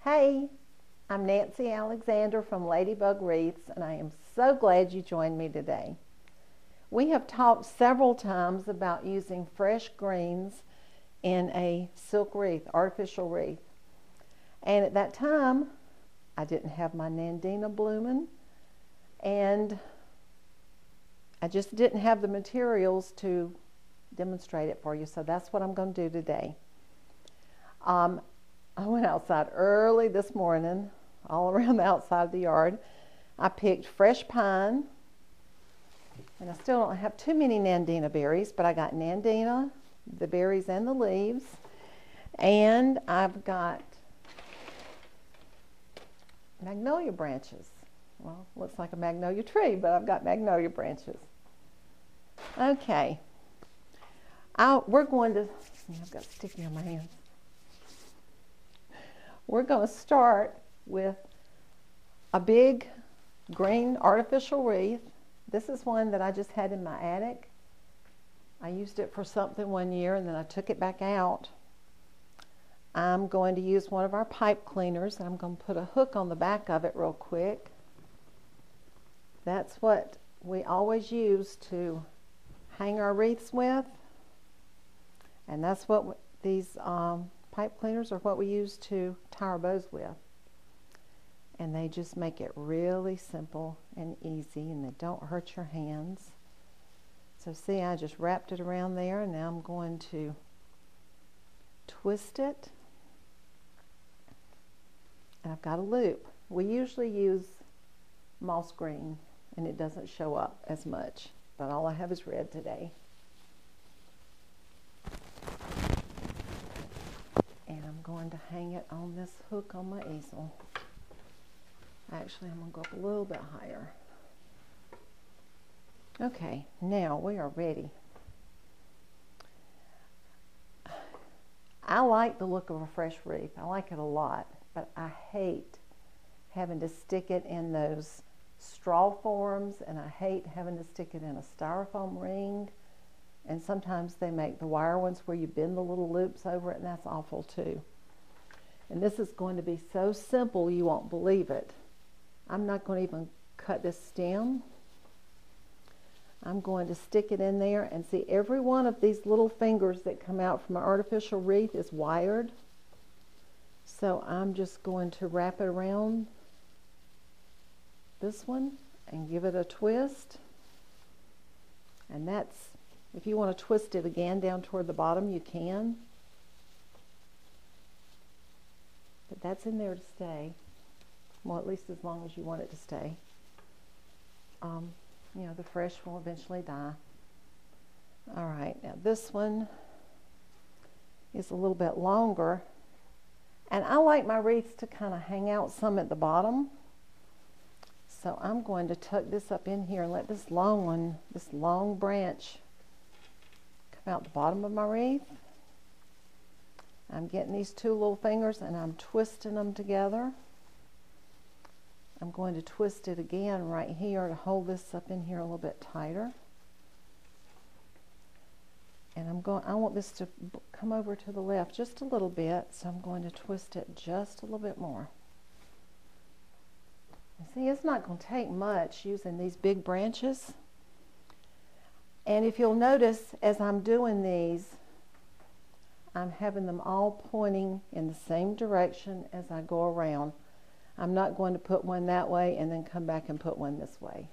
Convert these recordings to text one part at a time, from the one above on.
Hey, I'm Nancy Alexander from Ladybug Wreaths, and I am so glad you joined me today. We have talked several times about using fresh greens in a silk wreath, artificial wreath. And at that time, I didn't have my Nandina blooming, and I just didn't have the materials to demonstrate it for you, so that's what I'm going to do today. I went outside early this morning, all around the outside of the yard. I picked fresh pine, and I still don't have too many Nandina berries, but I got Nandina, the berries and the leaves, and I've got Magnolia branches. Well, looks like a magnolia tree, but I've got Magnolia branches. Okay, we're going to, I've got sticky on my hands. We're going to start with a big green artificial wreath. This is one that I just had in my attic. I used it for something one year and then I took it back out. I'm going to use one of our pipe cleaners, and I'm going to put a hook on the back of it real quick. That's what we always use to hang our wreaths with, and that's what these pipe cleaners are what we use to tie our bows with. And they just make it really simple and easy, and they don't hurt your hands. So see, I just wrapped it around there, and now I'm going to twist it. And I've got a loop. We usually use moss green, and it doesn't show up as much, but all I have is red today. And I'm going to hang it on this hook on my easel. Actually, I'm going to go up a little bit higher. Okay, now we are ready. I like the look of a fresh wreath. I like it a lot, but I hate having to stick it in those straw forms, and I hate having to stick it in a styrofoam ring. And sometimes they make the wire ones where you bend the little loops over it, and that's awful too. And this is going to be so simple you won't believe it. I'm not going to even cut this stem. I'm going to stick it in there, and see, every one of these little fingers that come out from an artificial wreath is wired. So I'm just going to wrap it around this one and give it a twist. And that's, if you want to twist it again down toward the bottom, you can. But that's in there to stay. Well, at least as long as you want it to stay. You know, the fresh will eventually die. All right, now this one is a little bit longer. And I like my wreaths to kind of hang out some at the bottom. So I'm going to tuck this up in here and let this long one, this long branch, come out the bottom of my wreath. I'm getting these two little fingers and I'm twisting them together. I'm going to twist it again right here to hold this up in here a little bit tighter. And I want this to come over to the left just a little bit, so I'm going to twist it just a little bit more. And see, it's not going to take much using these big branches. And if you'll notice, as I'm doing these, I'm having them all pointing in the same direction as I go around. I'm not going to put one that way and then come back and put one this way.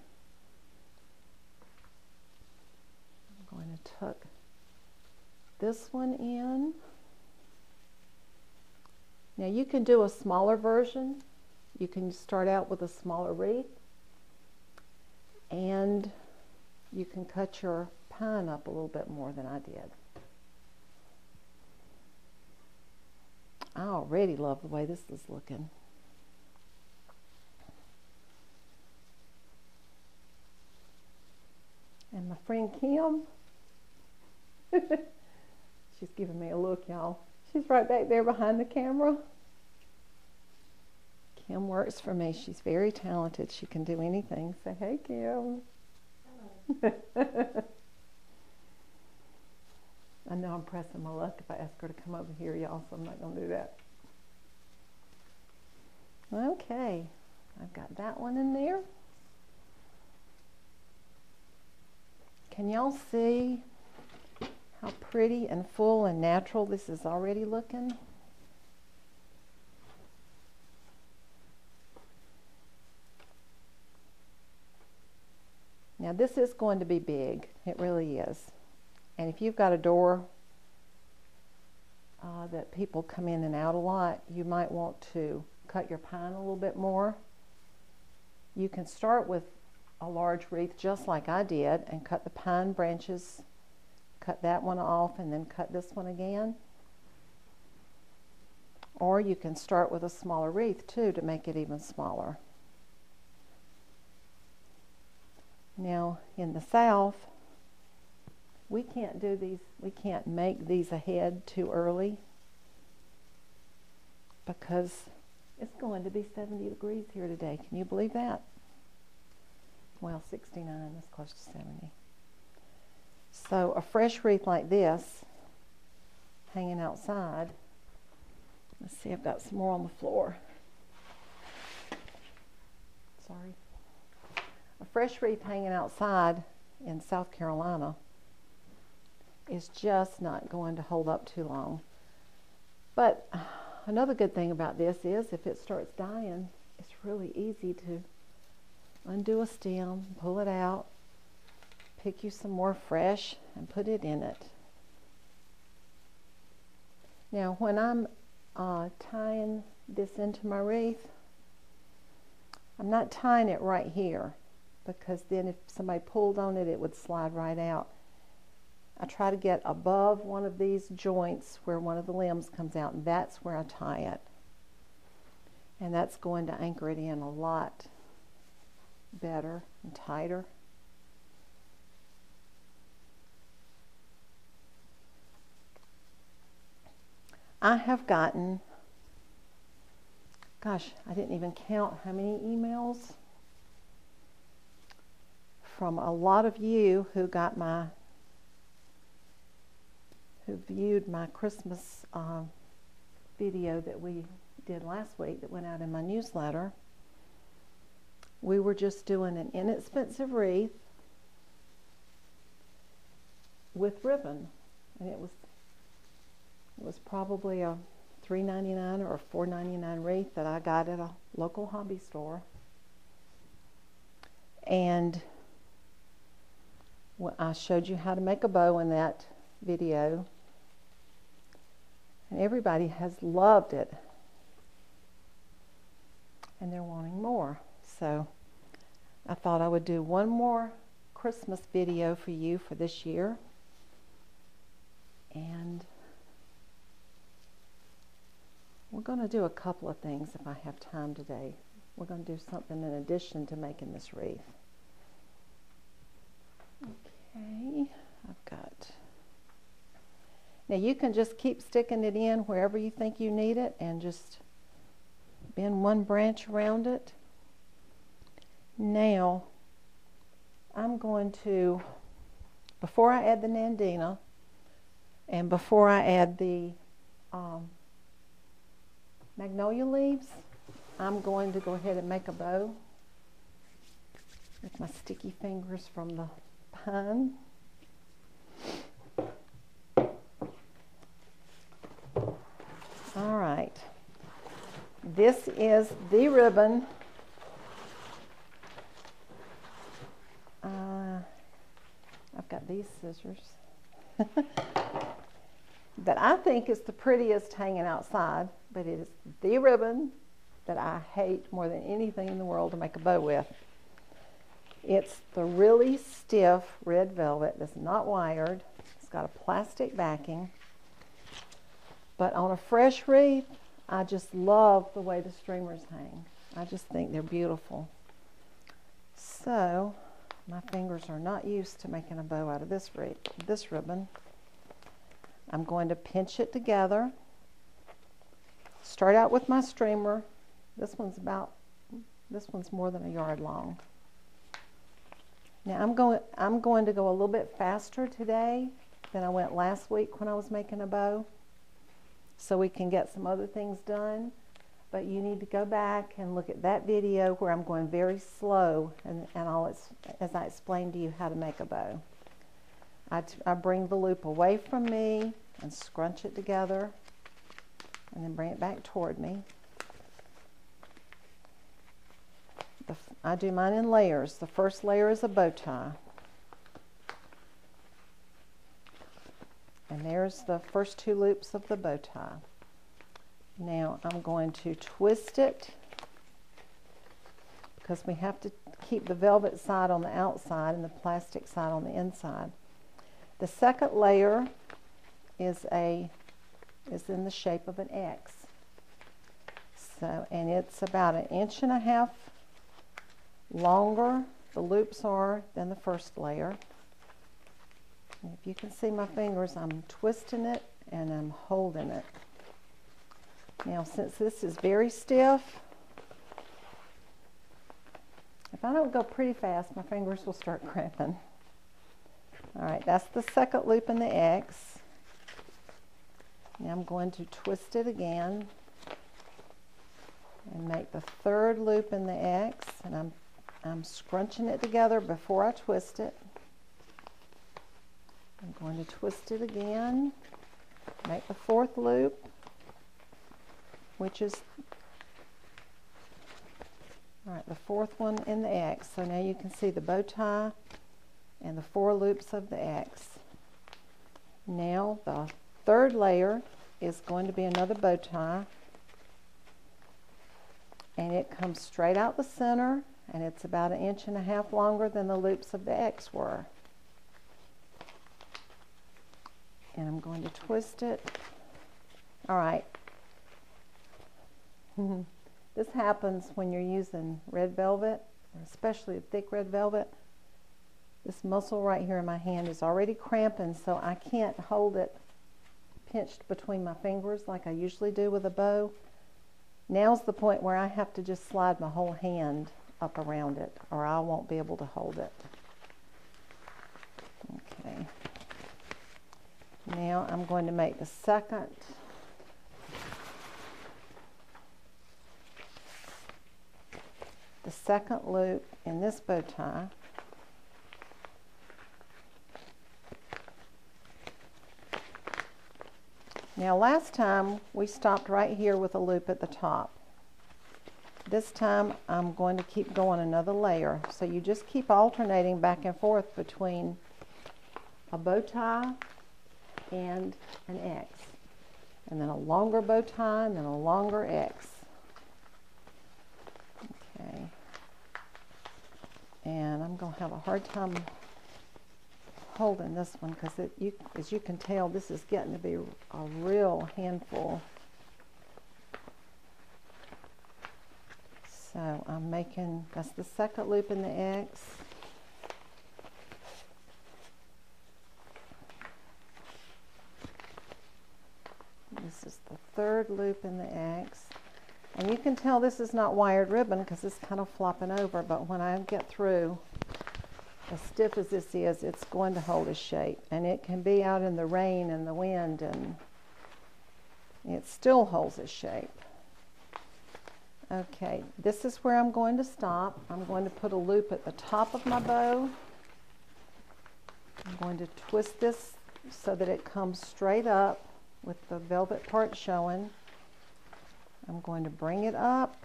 I'm going to tuck this one in. Now you can do a smaller version. You can start out with a smaller wreath, and you can cut your pine up a little bit more than I did. I already love the way this is looking. And my friend Kim, she's giving me a look, y'all. She's right back there behind the camera. Kim works for me. She's very talented. She can do anything. Say, hey, Kim. Hello. I know I'm pressing my luck if I ask her to come over here, y'all, so I'm not going to do that. Okay, I've got that one in there. Can y'all see how pretty and full and natural this is already looking? Now this is going to be big, it really is. And if you've got a door that people come in and out a lot, you might want to cut your pine a little bit more. You can start with a large wreath just like I did and cut the pine branches, cut that one off and then cut this one again. Or you can start with a smaller wreath too to make it even smaller. Now in the South, we can't do these, we can't make these ahead too early because it's going to be 70 degrees here today. Can you believe that? Well, 69 is close to 70. So a fresh wreath like this, hanging outside, let's see, I've got some more on the floor. Sorry. A fresh wreath hanging outside in South Carolina is just not going to hold up too long. But another good thing about this is if it starts dying, it's really easy to undo a stem, pull it out, pick you some more fresh and put it in it. Now when I'm tying this into my wreath, I'm not tying it right here because then if somebody pulled on it, it would slide right out. I try to get above one of these joints where one of the limbs comes out, and that's where I tie it. And that's going to anchor it in a lot better and tighter. I have gotten, gosh, I didn't even count how many emails from a lot of you who got who viewed my Christmas video that we did last week that went out in my newsletter. We were just doing an inexpensive wreath with ribbon, and it was probably a $3.99 or a $4.99 wreath that I got at a local hobby store. And I showed you how to make a bow in that video, and everybody has loved it, and they're wanting more. So I thought I would do one more Christmas video for you for this year. And we're going to do a couple of things if I have time today. We're going to do something in addition to making this wreath. Okay, I've got... Now you can just keep sticking it in wherever you think you need it and just bend one branch around it. Now, I'm going to, before I add the Nandina and before I add the Magnolia leaves, I'm going to go ahead and make a bow with my sticky fingers from the pine. All right, this is the ribbon. I've got these scissors that I think is the prettiest hanging outside, but it is the ribbon that I hate more than anything in the world to make a bow with. It's the really stiff red velvet that's not wired. It's got a plastic backing. But on a fresh wreath, I just love the way the streamers hang. I just think they're beautiful. So, my fingers are not used to making a bow out of this ribbon. I'm going to pinch it together. Start out with my streamer. This one's more than a yard long. Now I'm going to go a little bit faster today than I went last week when I was making a bow, so we can get some other things done. but you need to go back and look at that video where I'm going very slow and as I explain to you how to make a bow. I bring the loop away from me and scrunch it together and then bring it back toward me. I do mine in layers. The first layer is a bow tie. And there's the first 2 loops of the bow tie. Now I'm going to twist it because we have to keep the velvet side on the outside and the plastic side on the inside. The second layer is in the shape of an X. And it's about 1.5 inches longer, the loops are, than the first layer. And if you can see my fingers, I'm twisting it and I'm holding it. Now, since this is very stiff, if I don't go pretty fast, my fingers will start cramping. All right, that's the second loop in the X. Now I'm going to twist it again and make the third loop in the X, and I'm scrunching it together before I twist it. I'm going to twist it again, make the fourth loop, which is, all right, the fourth one in the X. So now you can see the bow tie and the 4 loops of the X. Now the third layer is going to be another bow tie, and it comes straight out the center, and it's about 1.5 inches longer than the loops of the X were. And I'm going to twist it. All right. This happens when you're using red velvet, especially thick red velvet. This muscle right here in my hand is already cramping, so I can't hold it pinched between my fingers like I usually do with a bow. Now's the point where I have to just slide my whole hand up around it, or I won't be able to hold it. Okay. Now I'm going to make the second loop in this bow tie. Now last time we stopped right here with a loop at the top. This time I'm going to keep going another layer. So you just keep alternating back and forth between a bow tie and an X. And then a longer bow tie and then a longer X. Okay. And I'm going to have a hard time holding this one because as you can tell, this is getting to be a real handful. So I'm making, that's the second loop in the X. This is the third loop in the X. And you can tell this is not wired ribbon because it's kind of flopping over, but when I get through, as stiff as this is, it's going to hold its shape. And it can be out in the rain and the wind, and it still holds its shape. Okay, this is where I'm going to stop. I'm going to put a loop at the top of my bow. I'm going to twist this so that it comes straight up with the velvet part showing. I'm going to bring it up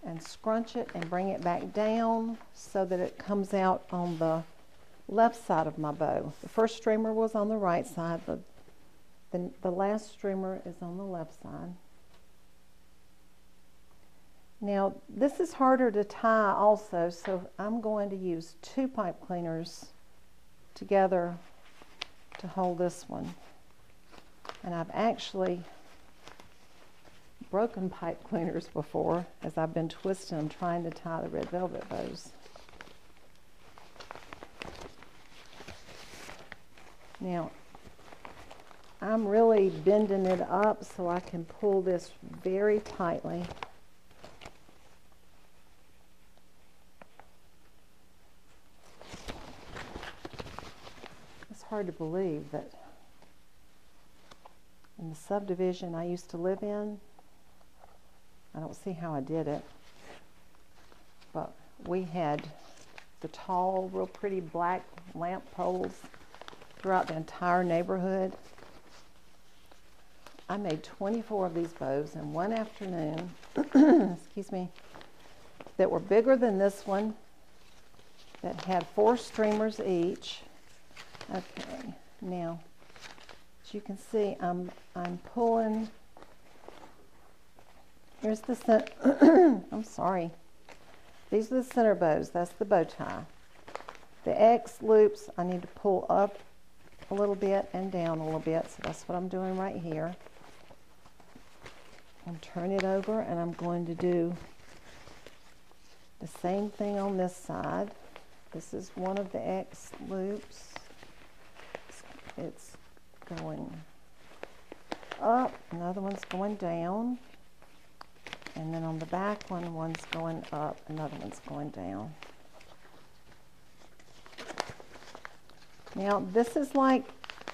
and scrunch it and bring it back down so that it comes out on the left side of my bow. The first streamer was on the right side. The last streamer is on the left side. Now this is harder to tie also, so I'm going to use 2 pipe cleaners together to hold this one. And I've actually broken pipe cleaners before as I've been twisting them trying to tie the red velvet bows. Now I'm really bending it up so I can pull this very tightly. It's hard to believe that in the subdivision I used to live in, I don't see how I did it, but we had the tall, real pretty black lamp poles throughout the entire neighborhood. I made 24 of these bows in one afternoon, excuse me, that were bigger than this one, that had 4 streamers each. Okay, now, as you can see, I'm pulling, here's the center, I'm sorry. These are the center bows, that's the bow tie. The X loops, I need to pull up a little bit and down a little bit, so that's what I'm doing right here. And turn it over, and I'm going to do the same thing on this side. This is one of the X loops. It's going up, another one's going down, and then on the back one, one's going up, another one's going down. Now this is like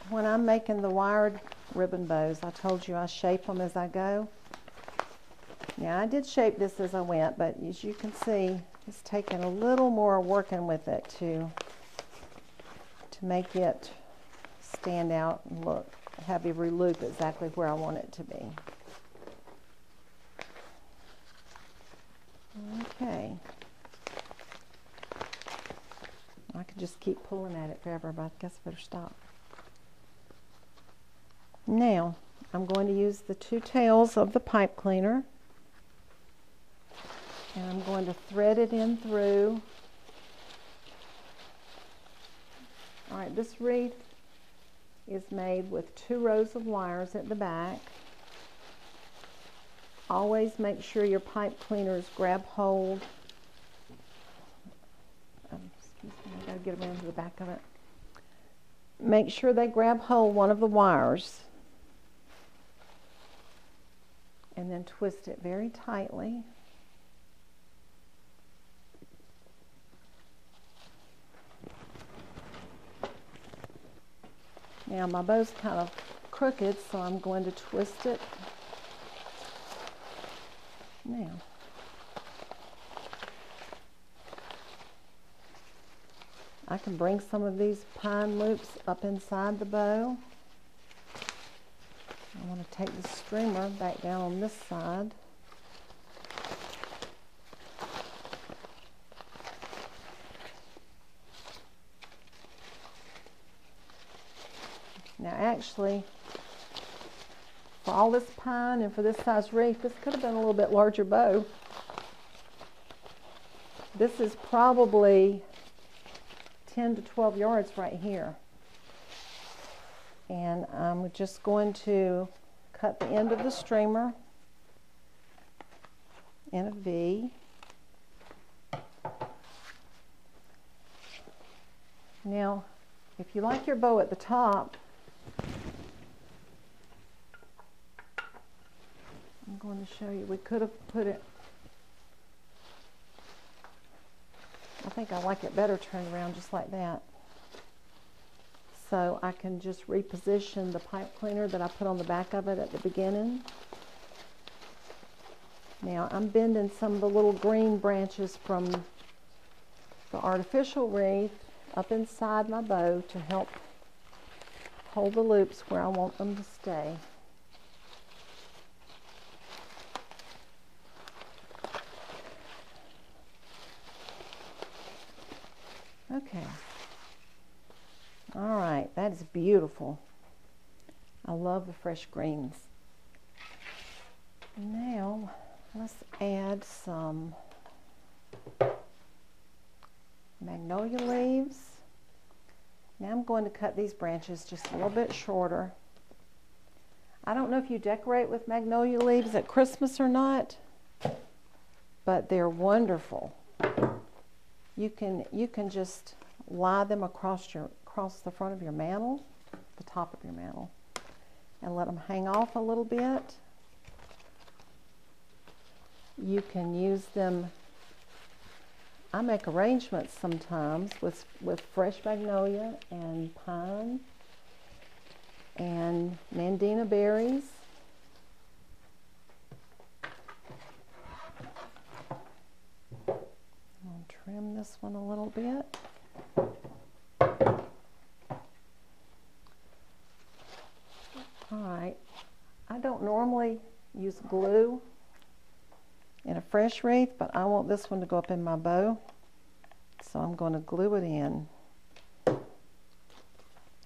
when I'm making the wired ribbon bows. I told you I shape them as I go. Now I did shape this as I went, but as you can see, it's taking a little more working with it to make it stand out and look, have every loop exactly where I want it to be. Okay. I could just keep pulling at it forever, but I guess I better stop. Now, I'm going to use the 2 tails of the pipe cleaner, and I'm going to thread it in through. All right, this wreath is made with 2 rows of wires at the back. Always make sure your pipe cleaners grab hold. Excuse me, I gotta get around to the back of it. Make sure they grab hold one of the wires, and then twist it very tightly. Now my bow's kind of crooked, so I'm going to twist it. Now, I can bring some of these pine loops up inside the bow. I want to take the streamer back down on this side. Now actually, for all this pine and for this size wreath, this could have been a little bit larger bow. This is probably 10 to 12 yards right here. And I'm just going to cut the end of the streamer in a V. Now, if you like your bow at the top, I'm going to show you, we could have put it, I think I like it better turned around just like that. So I can just reposition the pipe cleaner that I put on the back of it at the beginning. Now I'm bending some of the little green branches from the artificial wreath up inside my bow to help hold the loops where I want them to stay. Okay. All right, that is beautiful. I love the fresh greens. Now, let's add some magnolia leaves. Now I'm going to cut these branches just a little bit shorter. I don't know if you decorate with magnolia leaves at Christmas or not, but they're wonderful. You can just lie them across the front of your mantle, the top of your mantle, and let them hang off a little bit. You can use them. I make arrangements sometimes with fresh magnolia and pine and mandina berries. this one a little bit. All right, I don't normally use glue in a fresh wreath, but I want this one to go up in my bow, so I'm going to glue it in.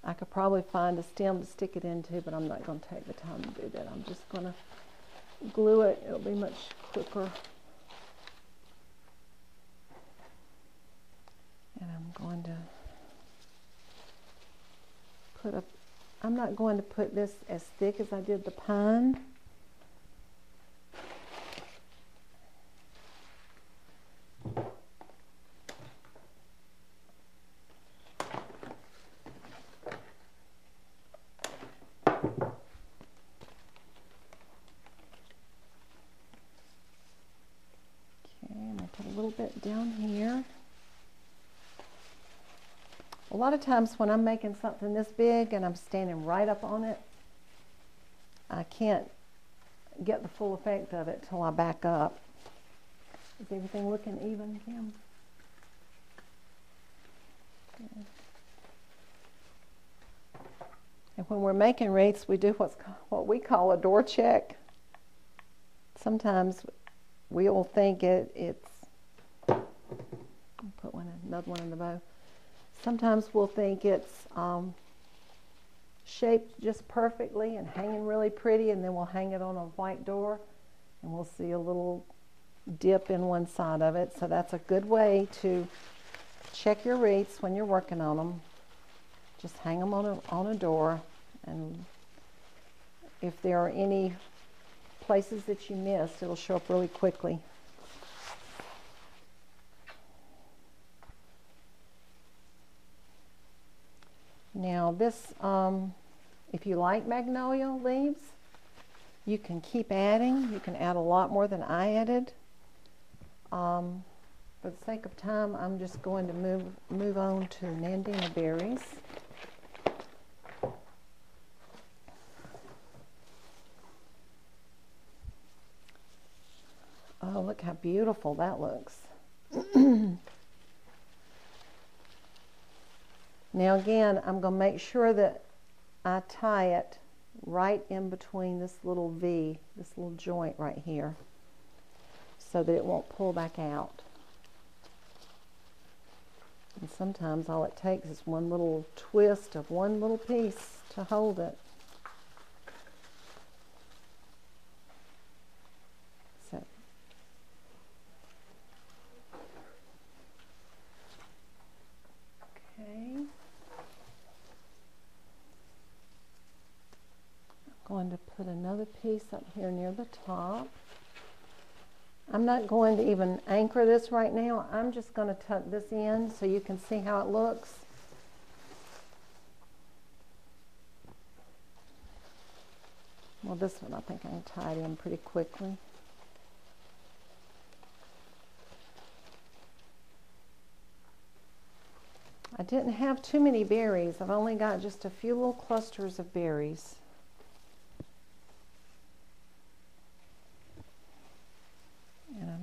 I could probably find a stem to stick it into, but I'm not going to take the time to do that. I'm just going to glue it. It'll be much quicker. And I'm going to put a, I'm not going to put this as thick as I did the pine. Down here. A lot of times when I'm making something this big and I'm standing right up on it, I can't get the full effect of it till I back up. Is everything looking even, Kim? Yeah. And when we're making wreaths, we do what we call a door check. Sometimes we'll think it's put another one in the bow. Sometimes we'll think it's shaped just perfectly and hanging really pretty, and then we'll hang it on a white door and we'll see a little dip in one side of it. So that's a good way to check your wreaths when you're working on them. Just hang them on a door, and if there are any places that you missed, it'll show up really quickly. Now this, if you like magnolia leaves, you can keep adding. You can add a lot more than I added. For the sake of time, I'm just going to move on to Nandina berries. Oh, look how beautiful that looks. Now again, I'm going to make sure that I tie it right in between this little V, this little joint right here, so that it won't pull back out. And sometimes all it takes is one little twist of one little piece to hold it. So, okay. Going to put another piece up here near the top. I'm not going to even anchor this right now. I'm just going to tuck this in so you can see how it looks. Well, this one I think I can tie it in pretty quickly. I didn't have too many berries. I've only got just a few little clusters of berries.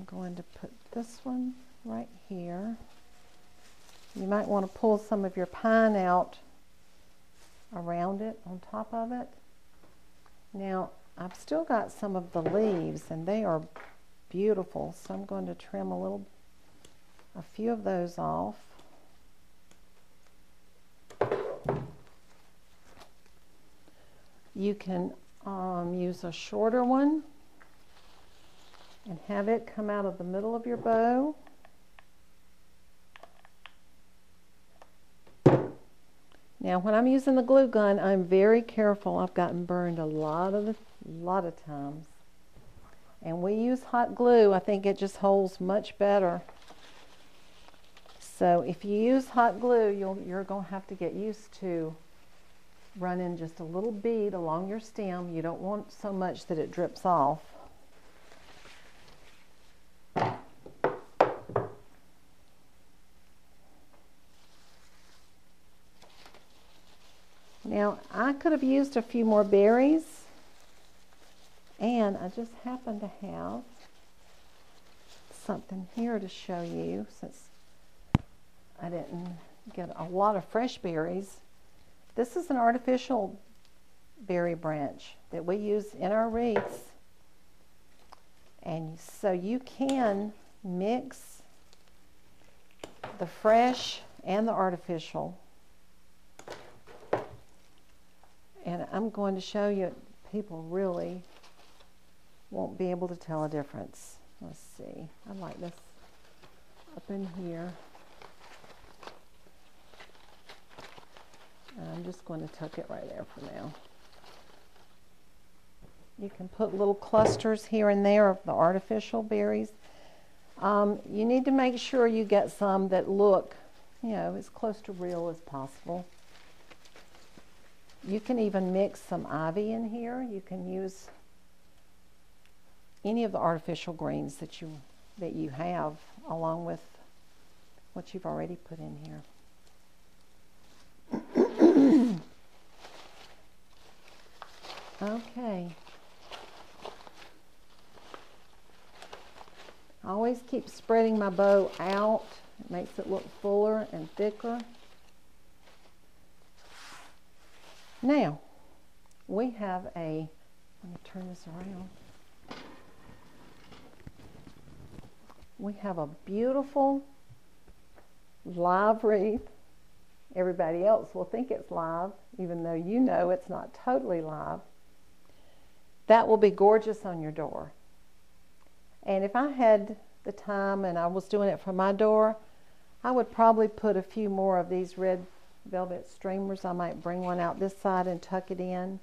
Going to put this one right here. You might want to pull some of your pine out around it, on top of it. Now, I've still got some of the leaves, and they are beautiful, so I'm going to trim a few of those off. You can use a shorter one and have it come out of the middle of your bow. Now when I'm using the glue gun, I'm very careful. I've gotten burned a lot of times. And we use hot glue. I think it just holds much better. So if you use hot glue, you're going to have to get used to running just a little bead along your stem. You don't want so much that it drips off. Now, I could have used a few more berries, and I just happen to have something here to show you, since I didn't get a lot of fresh berries. This is an artificial berry branch that we use in our wreaths. And so you can mix the fresh and the artificial. And I'm going to show you, people really won't be able to tell a difference. Let's see, I like this up in here. I'm just going to tuck it right there for now. You can put little clusters here and there of the artificial berries. You need to make sure you get some that look, you know, as close to real as possible. You can even mix some ivy in here. You can use any of the artificial greens that you have, along with what you've already put in here. Okay. I always keep spreading my bow out. It makes it look fuller and thicker. Now, we have let me turn this around. We have a beautiful live wreath. Everybody else will think it's live, even though you know it's not totally live. That will be gorgeous on your door. And if I had the time and I was doing it for my door, I would probably put a few more of these red velvet streamers. I might bring one out this side and tuck it in,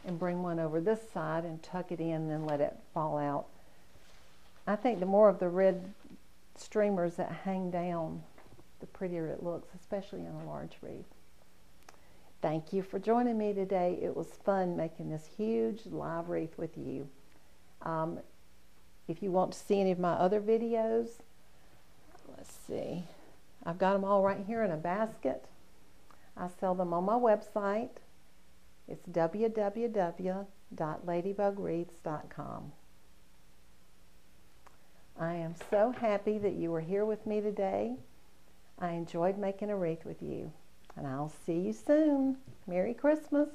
and bring one over this side and tuck it in and then let it fall out. I think the more of the red streamers that hang down, the prettier it looks, especially in a large wreath. Thank you for joining me today. It was fun making this huge live wreath with you. If you want to see any of my other videos, let's see. I've got them all right here in a basket. I sell them on my website. It's www.ladybugwreaths.com. I am so happy that you were here with me today. I enjoyed making a wreath with you. And I'll see you soon. Merry Christmas.